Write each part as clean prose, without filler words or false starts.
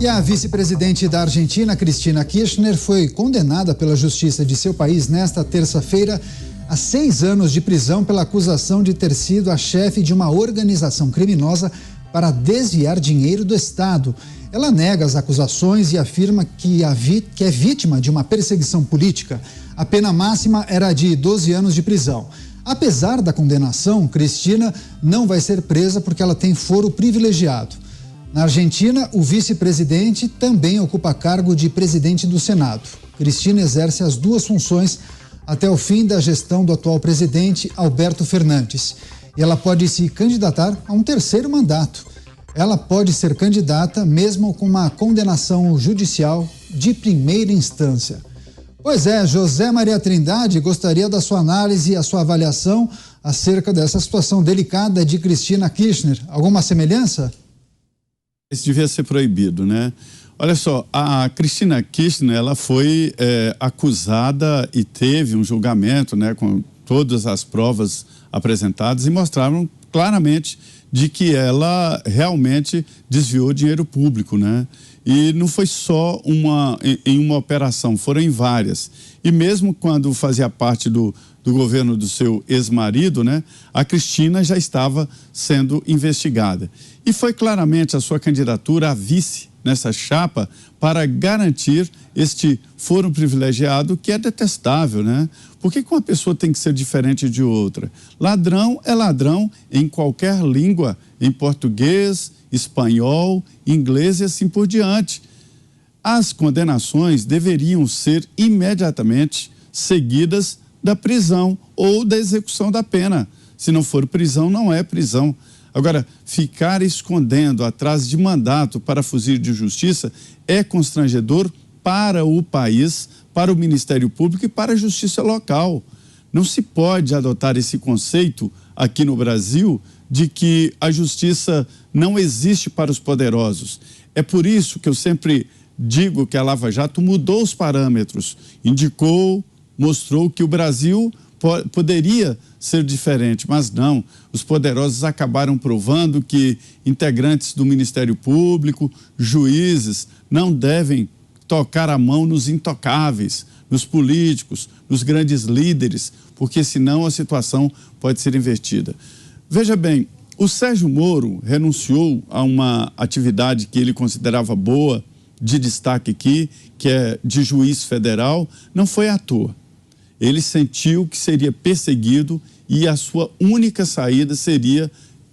E a vice-presidente da Argentina, Cristina Kirchner, foi condenada pela justiça de seu país nesta terça-feira a 6 anos de prisão pela acusação de ter sido a chefe de uma organização criminosa para desviar dinheiro do Estado. Ela nega as acusações e afirma que é vítima de uma perseguição política. A pena máxima era de 12 anos de prisão. Apesar da condenação, Cristina não vai ser presa porque ela tem foro privilegiado. Na Argentina, o vice-presidente também ocupa cargo de presidente do Senado. Cristina exerce as duas funções até o fim da gestão do atual presidente, Alberto Fernandes. E ela pode se candidatar a um terceiro mandato. Ela pode ser candidata mesmo com uma condenação judicial de primeira instância. Pois é, José Maria Trindade, gostaria da sua análise e a sua avaliação acerca dessa situação delicada de Cristina Kirchner. Alguma semelhança? Isso devia ser proibido, né? Olha só, a Cristina Kirchner, ela foi acusada e teve um julgamento, né, com todas as provas apresentadas e mostraram claramente de que ela realmente desviou dinheiro público, né? E não foi só em uma operação, foram em várias. E mesmo quando fazia parte do governo do seu ex-marido, né, a Cristina já estava sendo investigada. E foi claramente a sua candidatura a vice nessa chapa para garantir este foro privilegiado que é detestável, né? Por que uma pessoa tem que ser diferente de outra? Ladrão é ladrão em qualquer língua, em português, espanhol, inglês e assim por diante. As condenações deveriam ser imediatamente seguidas da prisão ou da execução da pena. Se não for prisão, não é prisão. Agora, ficar escondendo atrás de mandato para fugir de justiça é constrangedor para o país, para o Ministério Público e para a justiça local. Não se pode adotar esse conceito aqui no Brasil de que a justiça não existe para os poderosos. É por isso que eu sempre digo que a Lava Jato mudou os parâmetros, indicou, mostrou que o Brasil poderia ser diferente, mas não. Os poderosos acabaram provando que integrantes do Ministério Público, juízes, não devem tocar a mão nos intocáveis, nos políticos, nos grandes líderes, porque senão a situação pode ser invertida. Veja bem, o Sérgio Moro renunciou a uma atividade que ele considerava boa, de destaque aqui, que é de juiz federal, não foi à toa. Ele sentiu que seria perseguido e a sua única saída seria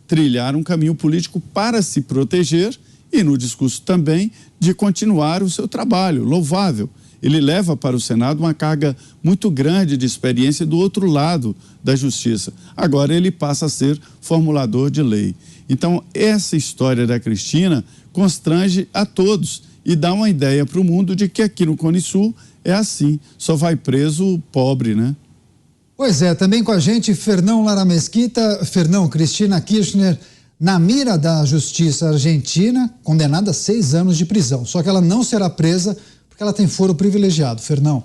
trilhar um caminho político para se proteger e, no discurso também, de continuar o seu trabalho, louvável. Ele leva para o Senado uma carga muito grande de experiência do outro lado da justiça. Agora ele passa a ser formulador de lei. Então, essa história da Cristina constrange a todos e dá uma ideia para o mundo de que aqui no Cone Sul é assim, só vai preso o pobre, né? Pois é, também com a gente Fernão Lara Mesquita. Fernão, Cristina Kirchner na mira da justiça argentina, condenada a 6 anos de prisão. Só que ela não será presa porque ela tem foro privilegiado. Fernão.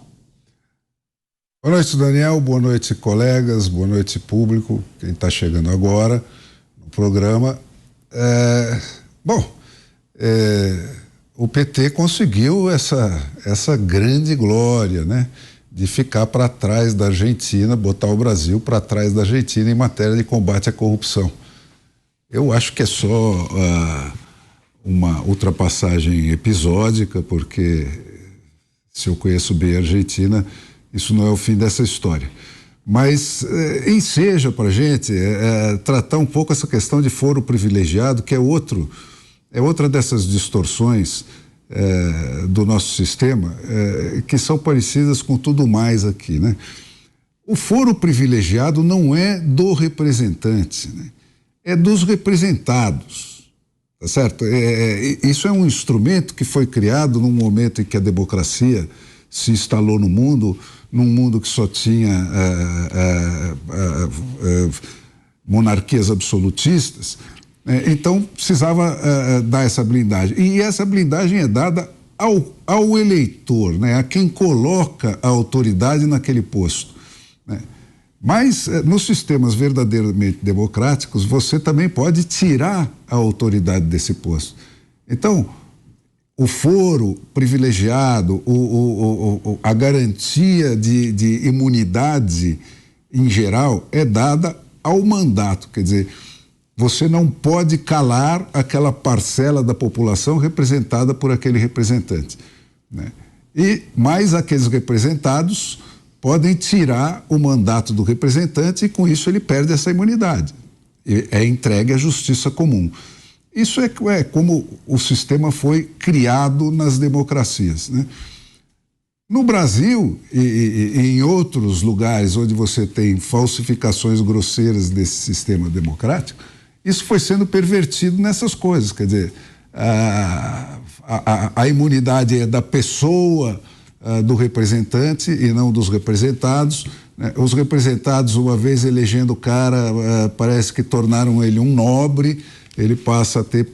Boa noite, Daniel. Boa noite, colegas. Boa noite, público. Quem está chegando agora no programa. O PT conseguiu essa grande glória, né? De ficar para trás da Argentina, botar o Brasil para trás da Argentina em matéria de combate à corrupção. Eu acho que é só uma ultrapassagem episódica, porque se eu conheço bem a Argentina, isso não é o fim dessa história. Mas enseja para a gente tratar um pouco essa questão de foro privilegiado, que é outra dessas distorções do nosso sistema, que são parecidas com tudo mais aqui, né? O foro privilegiado não é do representante, né? É dos representados, tá certo? Isso é um instrumento que foi criado num momento em que a democracia se instalou no mundo, num mundo que só tinha monarquias absolutistas. Então, precisava dar essa blindagem. E essa blindagem é dada ao eleitor, né? A quem coloca a autoridade naquele posto, né? Mas, nos sistemas verdadeiramente democráticos, você também pode tirar a autoridade desse posto. Então, o foro privilegiado, a garantia de imunidade em geral é dada ao mandato. Quer dizer, você não pode calar aquela parcela da população representada por aquele representante, né? Mas aqueles representados podem tirar o mandato do representante e com isso ele perde essa imunidade. É entregue à justiça comum. Isso é como o sistema foi criado nas democracias, né? No Brasil e em outros lugares onde você tem falsificações grosseiras desse sistema democrático, isso foi sendo pervertido nessas coisas. Quer dizer, a imunidade é da pessoa, do representante e não dos representados, né? Os representados, uma vez elegendo o cara, parece que tornaram ele um nobre. Ele passa a ter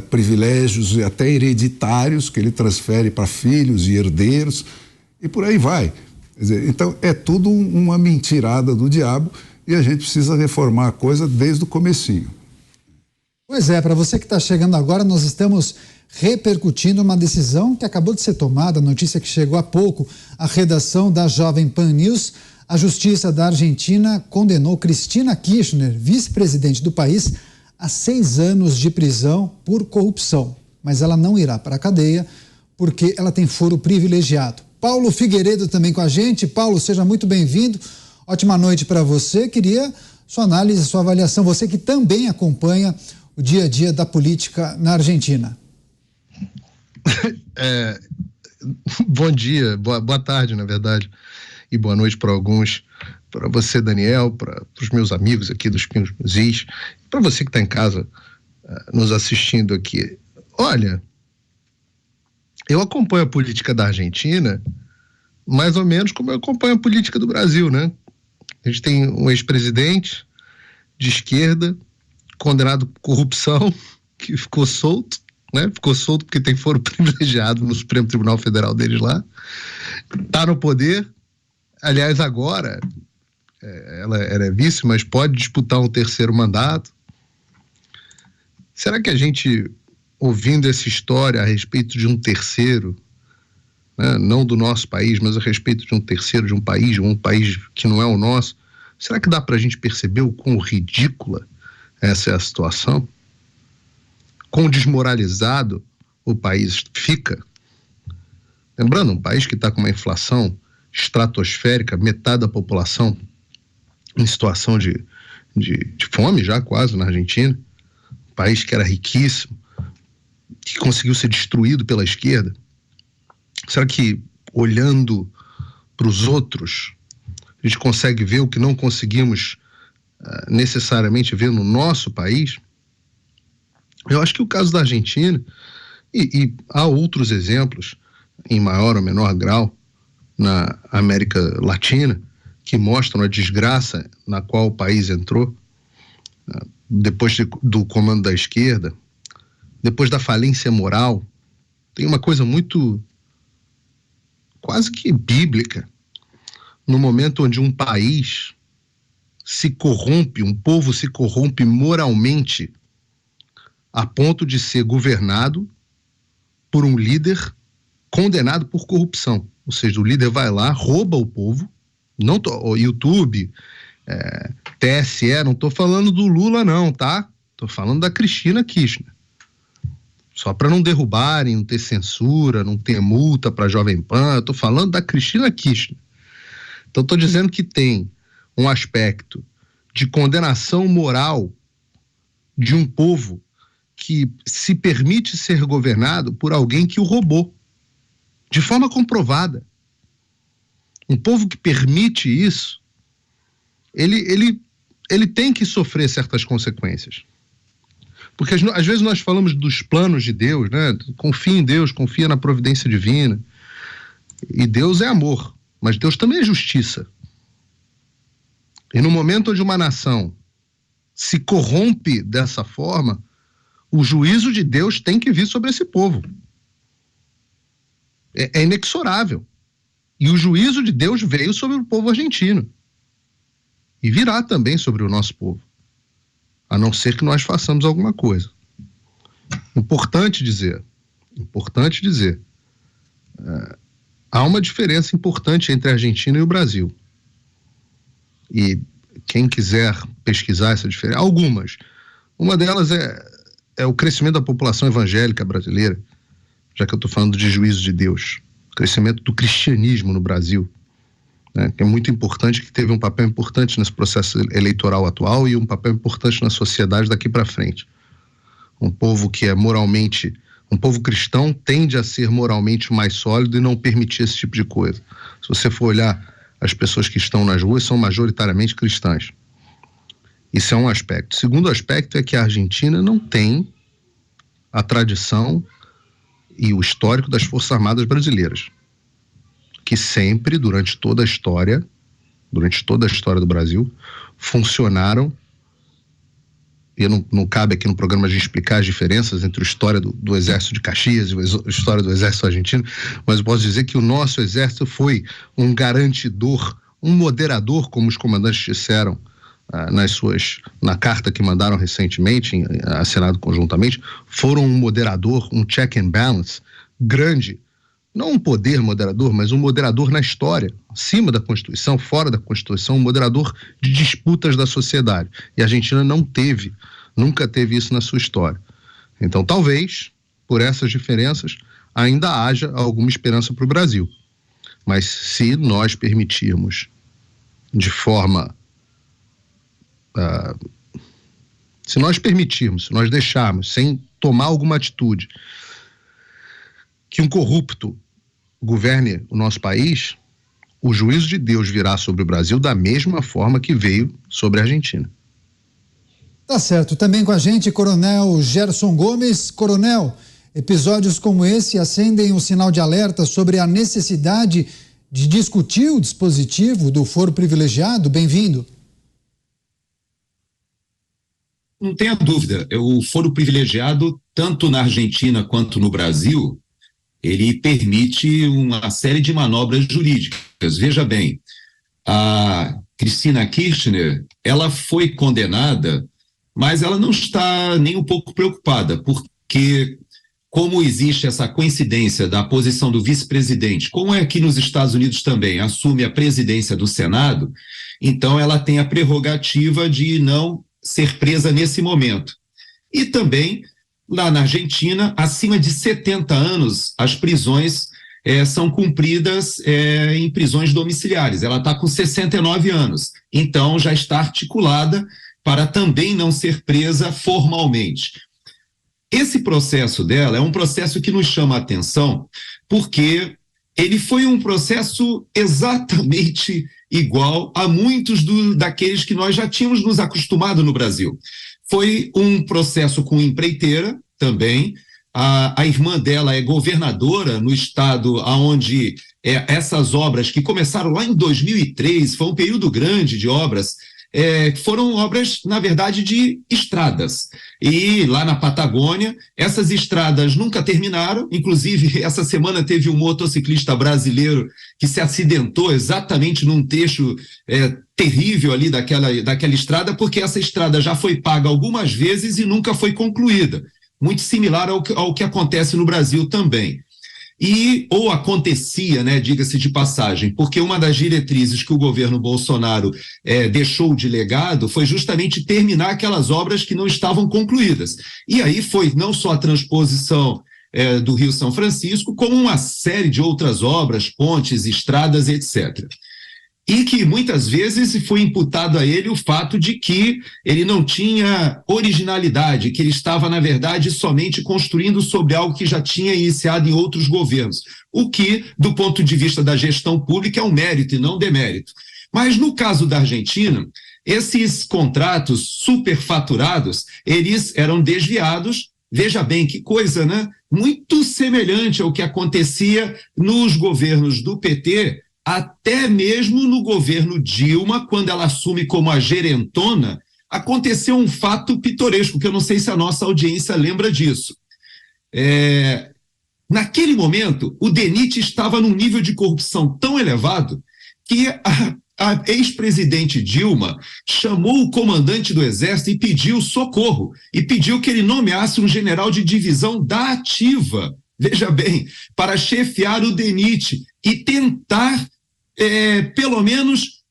privilégios até hereditários que ele transfere para filhos e herdeiros e por aí vai. Quer dizer, então é tudo uma mentirada do diabo e a gente precisa reformar a coisa desde o comecinho. Pois é, para você que está chegando agora, nós estamos repercutindo uma decisão que acabou de ser tomada, notícia que chegou há pouco, à redação da Jovem Pan News. A Justiça da Argentina condenou Cristina Kirchner, vice-presidente do país, a 6 anos de prisão por corrupção. Mas ela não irá para a cadeia porque ela tem foro privilegiado. Paulo Figueiredo também com a gente. Paulo, seja muito bem-vindo. Ótima noite para você. Queria sua análise, sua avaliação. Você que também acompanha o dia a dia da política na Argentina. Bom dia, boa tarde, na verdade, e boa noite para alguns. Para você, Daniel, para os meus amigos aqui dos Pingos nos Is, para você que está em casa nos assistindo aqui. Olha, eu acompanho a política da Argentina mais ou menos como eu acompanho a política do Brasil, né? A gente tem um ex-presidente de esquerda condenado por corrupção que ficou solto, né? Ficou solto porque tem foro privilegiado no Supremo Tribunal Federal deles lá. Está no poder. Aliás, agora ela é vice, mas pode disputar um terceiro mandato. Será que a gente, ouvindo essa história a respeito de um terceiro, né, não do nosso país, mas a respeito de um terceiro, de um país que não é o nosso, será que dá para a gente perceber o quão ridícula essa é a situação? Quão desmoralizado o país fica? Lembrando, um país que está com uma inflação estratosférica, metade da população em situação de fome já quase na Argentina, um país que era riquíssimo, que conseguiu ser destruído pela esquerda. Será que, olhando para os outros, a gente consegue ver o que não conseguimos necessariamente ver no nosso país? Eu acho que o caso da Argentina, e há outros exemplos, em maior ou menor grau, na América Latina, que mostram a desgraça na qual o país entrou, depois do comando da esquerda, depois da falência moral. Tem uma coisa muito, quase que bíblica, no momento onde um país se corrompe, um povo se corrompe moralmente, a ponto de ser governado por um líder condenado por corrupção. Ou seja, o líder vai lá, rouba o povo, o YouTube, TSE, não estou falando do Lula não, tá? Estou falando da Cristina Kirchner. Só para não derrubarem, não ter censura, não ter multa para a Jovem Pan, estou falando da Cristina Kirchner. Então estou dizendo que tem um aspecto de condenação moral de um povo que se permite ser governado por alguém que o roubou, de forma comprovada. Um povo que permite isso, ele tem que sofrer certas consequências. Porque às vezes nós falamos dos planos de Deus, né? Confia em Deus, confia na providência divina. E Deus é amor, mas Deus também é justiça. E no momento onde uma nação se corrompe dessa forma, o juízo de Deus tem que vir sobre esse povo. É inexorável. E o juízo de Deus veio sobre o povo argentino. E virá também sobre o nosso povo. A não ser que nós façamos alguma coisa. Importante dizer, importante dizer, há uma diferença importante entre a Argentina e o Brasil. E quem quiser pesquisar essa diferença, algumas. Uma delas é o crescimento da população evangélica brasileira, já que eu estou falando de juízo de Deus. O crescimento do cristianismo no Brasil, né, que é muito importante, que teve um papel importante nesse processo eleitoral atual e um papel importante na sociedade daqui para frente. Um povo que é moralmente, um povo cristão tende a ser moralmente mais sólido e não permitir esse tipo de coisa. Se você for olhar, as pessoas que estão nas ruas são majoritariamente cristãs. Isso é um aspecto. O segundo aspecto é que a Argentina não tem a tradição e o histórico das Forças Armadas brasileiras, que sempre, durante toda a história do Brasil, funcionaram. E não cabe aqui no programa a gente explicar as diferenças entre a história do Exército de Caxias e a história do Exército Argentino, mas eu posso dizer que o nosso Exército foi um garantidor, um moderador, como os comandantes disseram na carta que mandaram recentemente, assinado conjuntamente, foram um moderador, um check and balance grande, não um poder moderador, mas um moderador na história, acima da Constituição, fora da Constituição, um moderador de disputas da sociedade. E a Argentina nunca teve isso na sua história. Então, talvez, por essas diferenças, ainda haja alguma esperança para o Brasil. Mas se nós permitirmos de forma... se nós deixarmos, sem tomar alguma atitude, que um corrupto governe o nosso país, o juízo de Deus virá sobre o Brasil da mesma forma que veio sobre a Argentina. Tá certo. Também com a gente, Coronel Gerson Gomes. Coronel, episódios como esse acendem um sinal de alerta sobre a necessidade de discutir o dispositivo do foro privilegiado. Bem-vindo. Não tenha dúvida, o foro privilegiado, tanto na Argentina quanto no Brasil, ele permite uma série de manobras jurídicas. Veja bem, a Cristina Kirchner, ela foi condenada, mas ela não está nem um pouco preocupada, porque como existe essa coincidência da posição do vice-presidente, como é aqui nos Estados Unidos também, assume a presidência do Senado, então ela tem a prerrogativa de não ser presa nesse momento. E também, lá na Argentina, acima de 70 anos, as prisões são cumpridas em prisões domiciliares. Ela está com 69 anos, então já está articulada para também não ser presa formalmente. Esse processo dela é um processo que nos chama a atenção, porque ele foi um processo exatamente igual a muitos daqueles que nós já tínhamos nos acostumado no Brasil. Foi um processo com empreiteira também. A irmã dela é governadora no estado onde essas obras que começaram lá em 2003, foi um período grande de obras, foram obras, na verdade, de estradas. E lá na Patagônia, essas estradas nunca terminaram. Inclusive, essa semana teve um motociclista brasileiro que se acidentou exatamente num trecho terrível ali daquela estrada, porque essa estrada já foi paga algumas vezes e nunca foi concluída. Muito similar ao que acontece no Brasil também. Ou acontecia, né, diga-se de passagem, porque uma das diretrizes que o governo Bolsonaro deixou de legado foi justamente terminar aquelas obras que não estavam concluídas. E aí foi não só a transposição do Rio São Francisco, como uma série de outras obras, pontes, estradas, etc. E que muitas vezes foi imputado a ele o fato de que ele não tinha originalidade, que ele estava, na verdade, somente construindo sobre algo que já tinha iniciado em outros governos, o que, do ponto de vista da gestão pública, é um mérito e não demérito. Mas no caso da Argentina, esses contratos superfaturados, eles eram desviados. Veja bem que coisa, né? Muito semelhante ao que acontecia nos governos do PT, até mesmo no governo Dilma, quando ela assume como a gerentona, aconteceu um fato pitoresco, que eu não sei se a nossa audiência lembra disso. Naquele momento, o DENIT estava num nível de corrupção tão elevado que a ex-presidente Dilma chamou o comandante do Exército e pediu socorro, e pediu que ele nomeasse um general de divisão da ativa veja bem, para chefiar o DENIT e tentar, pelo menos,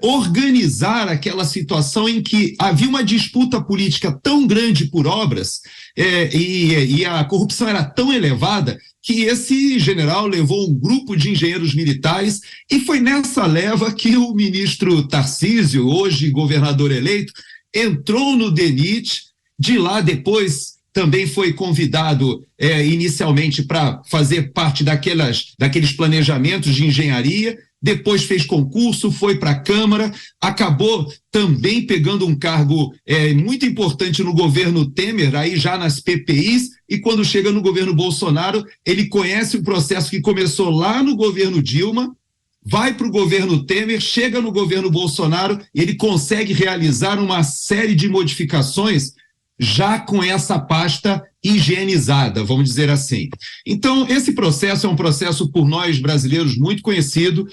organizar aquela situação em que havia uma disputa política tão grande por obras e a corrupção era tão elevada que esse general levou um grupo de engenheiros militares e foi nessa leva que o ministro Tarcísio, hoje governador eleito, entrou no DENIT. De lá depois também foi convidado inicialmente para fazer parte daqueles planejamentos de engenharia, depois fez concurso, foi para a Câmara, acabou também pegando um cargo muito importante no governo Temer, aí já nas PPIs, e quando chega no governo Bolsonaro, ele conhece o processo que começou lá no governo Dilma, vai para o governo Temer, chega no governo Bolsonaro, e ele consegue realizar uma série de modificações já com essa pasta higienizada, vamos dizer assim. Então, esse processo é um processo por nós brasileiros muito conhecido,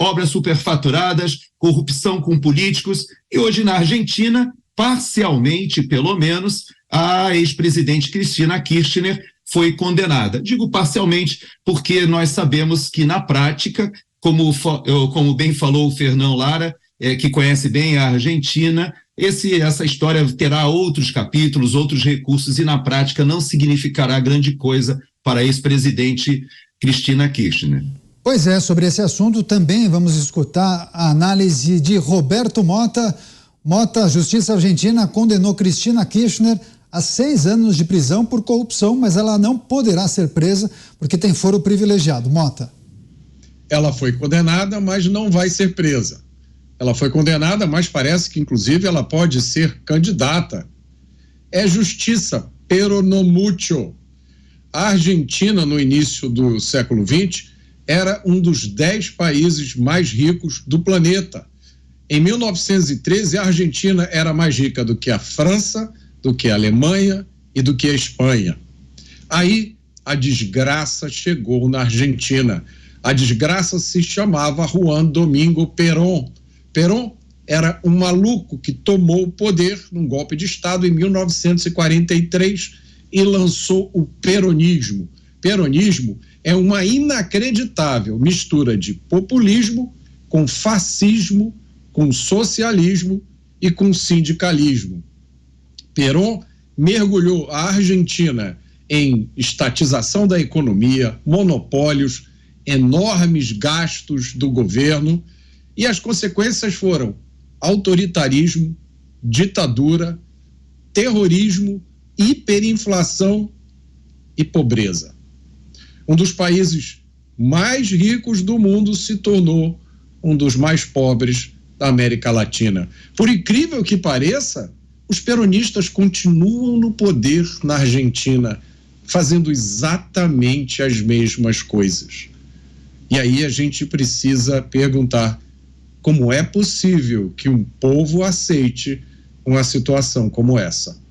obras superfaturadas, corrupção com políticos, e hoje na Argentina, parcialmente, pelo menos, a ex-presidente Cristina Kirchner foi condenada. Digo parcialmente porque nós sabemos que, na prática, como bem falou o Fernão Lara, que conhece bem a Argentina, essa história terá outros capítulos, outros recursos, e na prática não significará grande coisa para a ex-presidente Cristina Kirchner. Pois é, sobre esse assunto também vamos escutar a análise de Roberto Mota. Mota, a Justiça Argentina condenou Cristina Kirchner a 6 anos de prisão por corrupção, mas ela não poderá ser presa porque tem foro privilegiado. Mota. Ela foi condenada, mas não vai ser presa. Ela foi condenada, mas parece que, inclusive, ela pode ser candidata. É justiça, pero no mucho. A Argentina, no início do século XX, era um dos 10 países mais ricos do planeta. Em 1913, a Argentina era mais rica do que a França, do que a Alemanha e do que a Espanha. Aí, a desgraça chegou na Argentina. A desgraça se chamava Juan Domingo Perón. Perón era um maluco que tomou o poder num golpe de Estado em 1943 e lançou o peronismo. Peronismo é uma inacreditável mistura de populismo com fascismo, com socialismo e com sindicalismo. Perón mergulhou a Argentina em estatização da economia, monopólios, enormes gastos do governo, e as consequências foram autoritarismo, ditadura, terrorismo, hiperinflação e pobreza. Um dos países mais ricos do mundo se tornou um dos mais pobres da América Latina. Por incrível que pareça, os peronistas continuam no poder na Argentina, fazendo exatamente as mesmas coisas. E aí a gente precisa perguntar: como é possível que um povo aceite uma situação como essa?